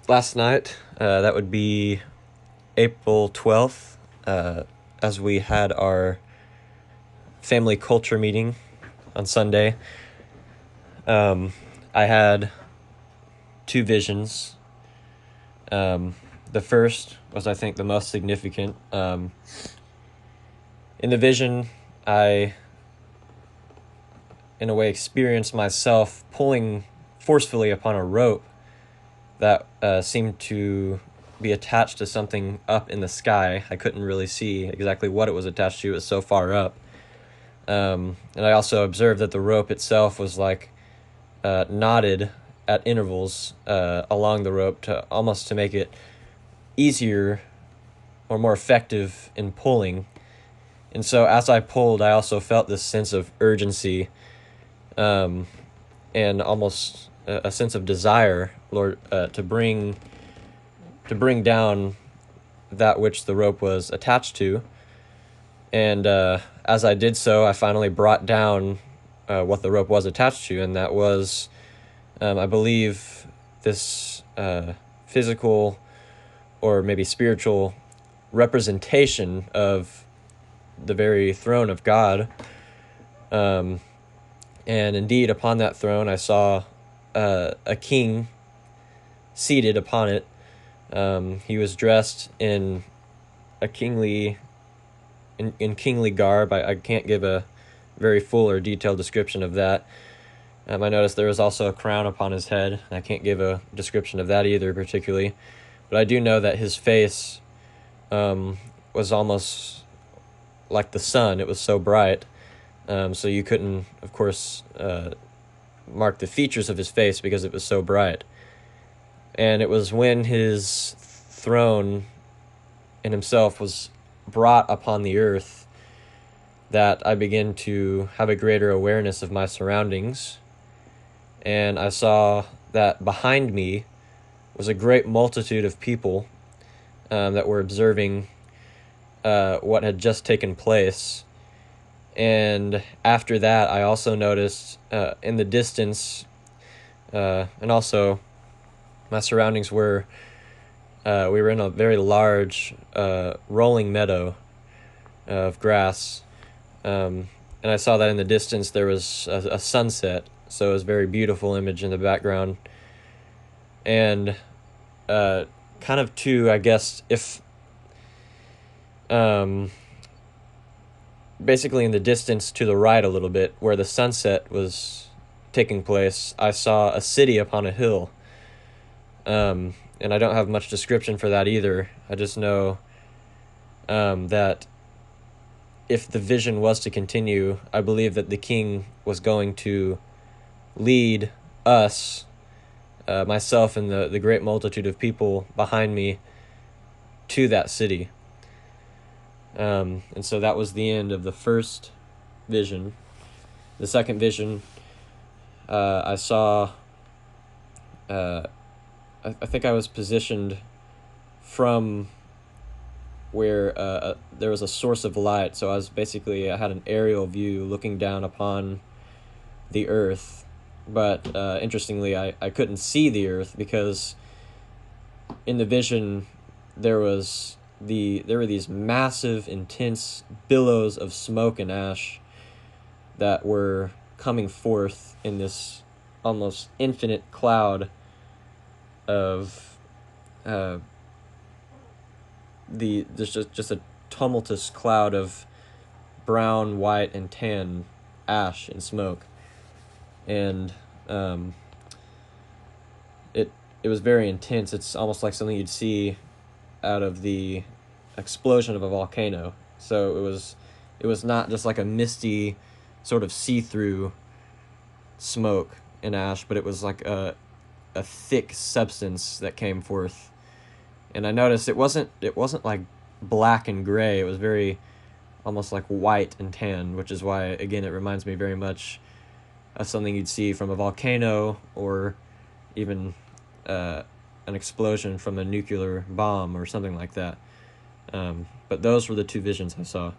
Last night, that would be April 12th, as we had our family culture meeting on Sunday. I had two visions. The first was, I think, the most significant. In the vision, I, in a way, experienced myself pulling forcefully upon a rope that seemed to be attached to something up in the sky. I couldn't really see exactly what it was attached to. It was so far up. And I also observed that the rope itself was knotted at intervals along the rope to make it easier or more effective in pulling. And so as I pulled, I also felt this sense of urgency and almost a sense of desire, Lord, to bring down that which the rope was attached to. And as I did so, I finally brought down what the rope was attached to, and that was, I believe, this physical or maybe spiritual representation of the very throne of God. And indeed, upon that throne, I saw a king seated upon it. He was dressed in a kingly garb. I can't give a very full or detailed description of that. I noticed there was also a crown upon his head. I can't give a description of that either particularly, but I do know that his face was almost like the sun. It was so bright, so you couldn't, of course, mark the features of his face because it was so bright. And it was when his throne in himself was brought upon the earth that I began to have a greater awareness of my surroundings. And I saw that behind me was a great multitude of people that were observing what had just taken place. And after that, I also noticed in the distance, and also my surroundings were, we were in a very large rolling meadow of grass. And I saw that in the distance there was a sunset, so it was a very beautiful image in the background. And kind of too, I guess, if basically in the distance to the right a little bit, where the sunset was taking place, I saw a city upon a hill. And I don't have much description for that either. I just know that if the vision was to continue, I believe that the king was going to lead us, myself and the great multitude of people behind me, to that city. And so that was the end of the first vision. The second vision, I saw, I think I was positioned from where there was a source of light. So I had an aerial view looking down upon the earth. But interestingly, I couldn't see the earth because in the vision there were these massive, intense billows of smoke and ash that were coming forth in this almost infinite cloud of there's just a tumultuous cloud of brown, white, and tan ash and smoke. And it was very intense. It's almost like something you'd see out of the explosion of a volcano. So it was not just like a misty sort of see-through smoke and ash, but it was like a thick substance that came forth. And I noticed it wasn't like black and gray. It was very almost like white and tan, which is why, again, it reminds me very much of something you'd see from a volcano or even an explosion from a nuclear bomb or something like that. But those were the two visions I saw.